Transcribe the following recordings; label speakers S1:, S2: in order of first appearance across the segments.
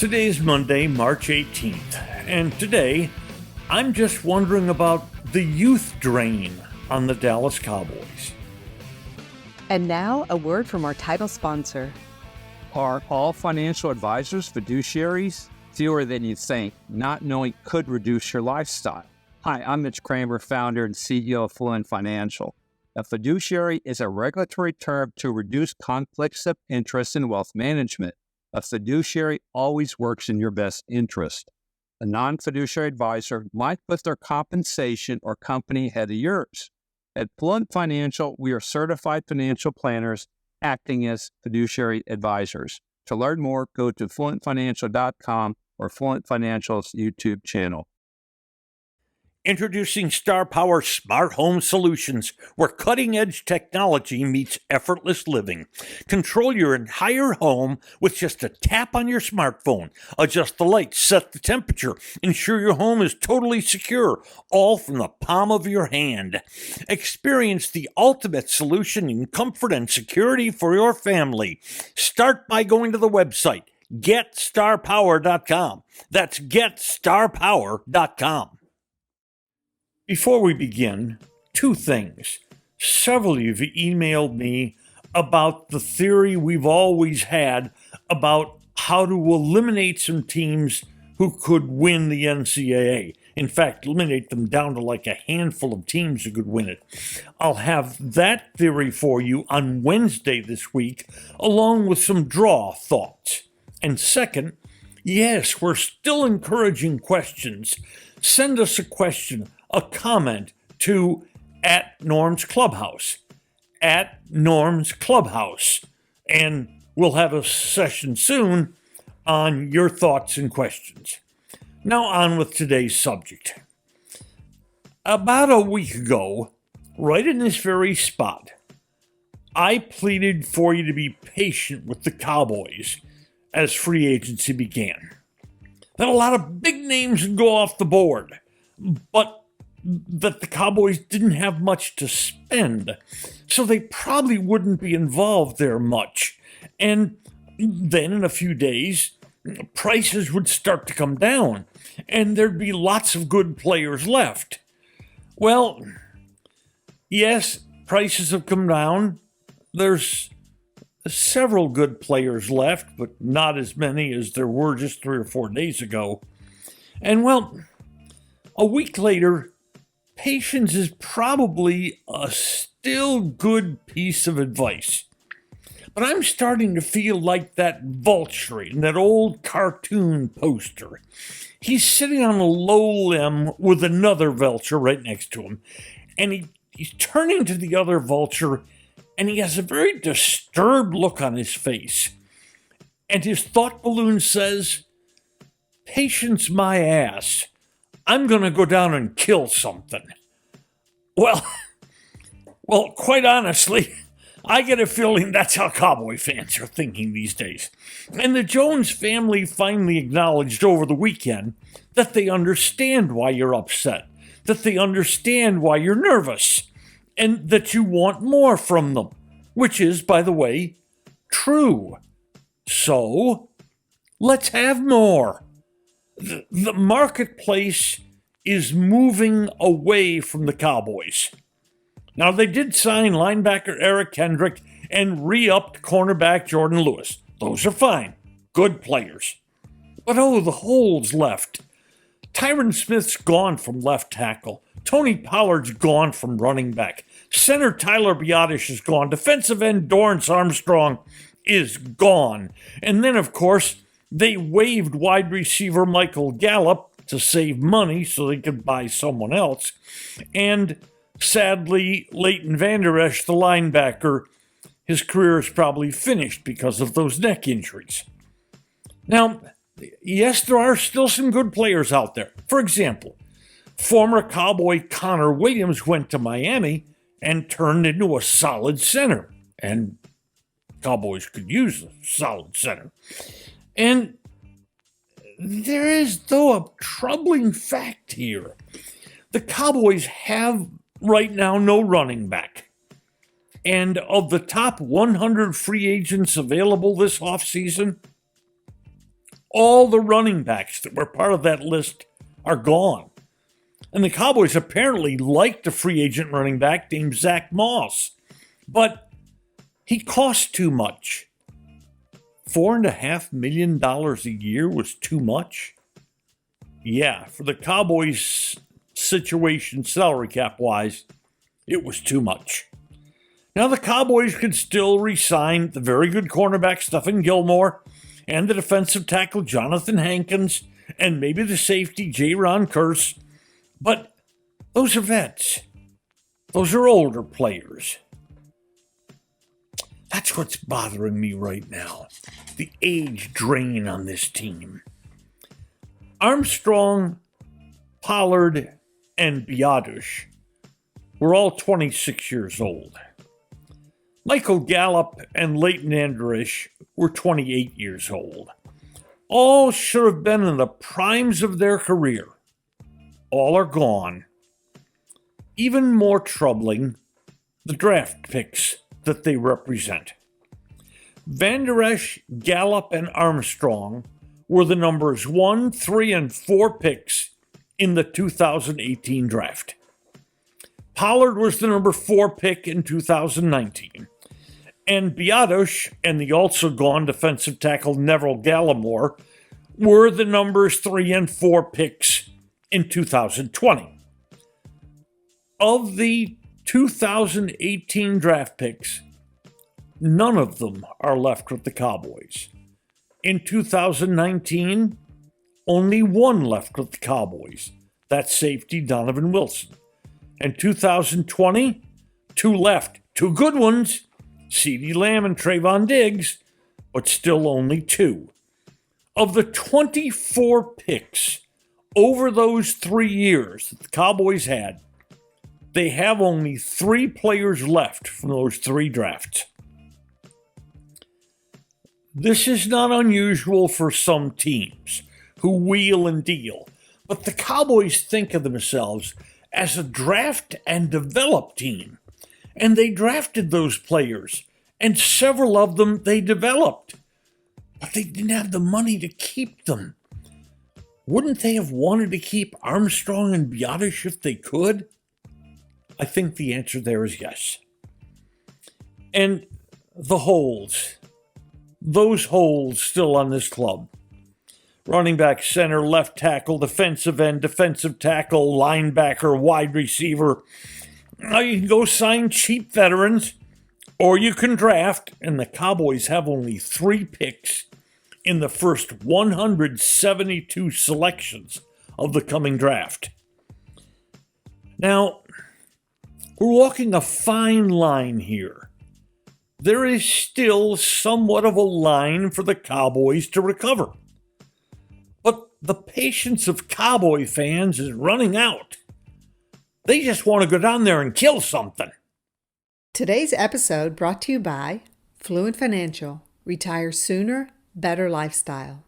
S1: Today's Monday, March 18th, and today I'm just wondering about the youth drain on the Dallas Cowboys.
S2: And now, a word from our title sponsor.
S3: Are all financial advisors fiduciaries? Fewer than you think. Not knowing could reduce your lifestyle. Hi, I'm Mitch Kramer, founder and CEO of Fluent Financial. A fiduciary is a regulatory term to reduce conflicts of interest in wealth management. A fiduciary always works in your best interest. A non-fiduciary advisor might put their compensation or company ahead of yours. At Fluent Financial, we are certified financial planners acting as fiduciary advisors. To learn more, go to fluentfinancial.com or Fluent Financial's YouTube channel.
S1: Introducing Star Power Smart Home Solutions, where cutting-edge technology meets effortless living. Control your entire home with just a tap on your smartphone. Adjust the lights, set the temperature, ensure your home is totally secure, all from the palm of your hand. Experience the ultimate solution in comfort and security for your family. Start by going to the website, GetStarPower.com. That's GetStarPower.com. Before we begin, two things. Several of you have emailed me about the theory we've always had about how to eliminate some teams who could win the NCAA. In fact, eliminate them down to like a handful of teams who could win it. I'll have that theory for you on Wednesday this week, along with some draw thoughts. And second, yes, we're still encouraging questions. Send us a question, a comment to @NormsClubhouse, @NormsClubhouse, and we'll have a session soon on your thoughts and questions. Now on with today's subject. About a week ago, right in this very spot, I pleaded for you to be patient with the Cowboys as free agency began. That a lot of big names would go off the board, but that the Cowboys didn't have much to spend, so they probably wouldn't be involved there much. And then in a few days, prices would start to come down, and there'd be lots of good players left. Well, yes, prices have come down. There's several good players left, but not as many as there were just 3 or 4 days ago. And well, a week later, patience is probably a still good piece of advice. But I'm starting to feel like that vulture in that old cartoon poster. He's sitting on a low limb with another vulture right next to him. And he's turning to the other vulture, and he has a very disturbed look on his face. And his thought balloon says, "Patience my ass. I'm going to go down and kill something." Well, quite honestly, I get a feeling that's how Cowboy fans are thinking these days. And the Jones family finally acknowledged over the weekend that they understand why you're upset, that they understand why you're nervous, and that you want more from them, which is, by the way, true. So, let's have more. The marketplace is moving away from the Cowboys. Now, they did sign linebacker Eric Kendrick and re-upped cornerback Jordan Lewis. Those are fine. Good players. But the holes left. Tyron Smith's gone from left tackle. Tony Pollard's gone from running back. Center Tyler Biadasz is gone. Defensive end Dorrance Armstrong is gone. And then, of course, they waived wide receiver Michael Gallup to save money so they could buy someone else. And sadly, Leighton Vander Esch, the linebacker, his career is probably finished because of those neck injuries. Now, yes, there are still some good players out there. For example, former Cowboy Connor Williams went to Miami and turned into a solid center. And Cowboys could use a solid center. And there is, though, a troubling fact here. The Cowboys have right now no running back. And of the top 100 free agents available this offseason, All the running backs that were part of that list are gone. And the Cowboys apparently liked a free agent running back named Zach Moss. But he cost too much. $4.5 million a year was too much? Yeah, for the Cowboys' situation, salary cap-wise, it was too much. Now the Cowboys could still re-sign the very good cornerback Stephen Gilmore and the defensive tackle Jonathan Hankins and maybe the safety J-Ron Curse, but those are vets. Those are older players. That's what's bothering me right now, the age drain on this team. Armstrong, Pollard, and Biadasz were all 26 years old. Michael Gallup and Leighton Andrish were 28 years old. All should have been in the primes of their career. All are gone. Even more troubling, the draft picks that they represent. Van Der Esch, Gallup, and Armstrong were the numbers 1, 3, and 4 picks in the 2018 draft. Pollard was the number 4 pick in 2019. And Biadasz and the also gone defensive tackle Neville Gallimore were the numbers 3 and 4 picks in 2020. Of the 2018 draft picks, none of them are left with the Cowboys. In 2019, only one left with the Cowboys. That's safety Donovan Wilson. In 2020, 2 left. 2 good ones, CeeDee Lamb and Trayvon Diggs, but still only 2. Of the 24 picks over those 3 years that the Cowboys had, they have only 3 players left from those 3 drafts. This is not unusual for some teams who wheel and deal, but the Cowboys think of themselves as a draft and develop team, and they drafted those players, and several of them they developed, but they didn't have the money to keep them. Wouldn't they have wanted to keep Armstrong and Biadasz if they could? I think the answer there is yes. And the holes. Those holes still on this club. Running back, center, left tackle, defensive end, defensive tackle, linebacker, wide receiver. Now you can go sign cheap veterans, or you can draft, and the Cowboys have only 3 picks in the first 172 selections of the coming draft. Now, we're walking a fine line here. There is still somewhat of a line for the Cowboys to recover. But the patience of Cowboy fans is running out. They just want to go down there and kill something.
S2: Today's episode brought to you by Fluent Financial, Retire Sooner, Better Lifestyle,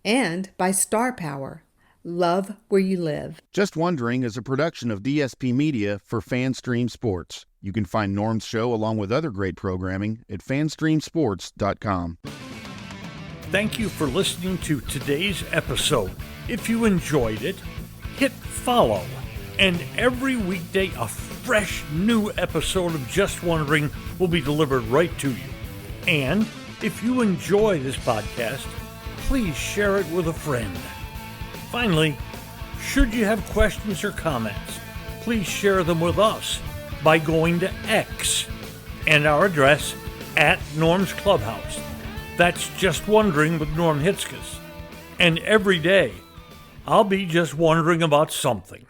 S2: and by Star Power, Love Where You Live.
S4: Just Wondering is a production of DSP Media for FanStream Sports. You can find Norm's show along with other great programming at fanstreamsports.com.
S1: Thank you for listening to today's episode. If you enjoyed it, hit follow. And every weekday, a fresh new episode of Just Wondering will be delivered right to you. And if you enjoy this podcast, please share it with a friend. Finally, should you have questions or comments, please share them with us by going to X and our address at Norm's Clubhouse. That's Just Wondering with Norm Hitzges. And every day, I'll be just wondering about something.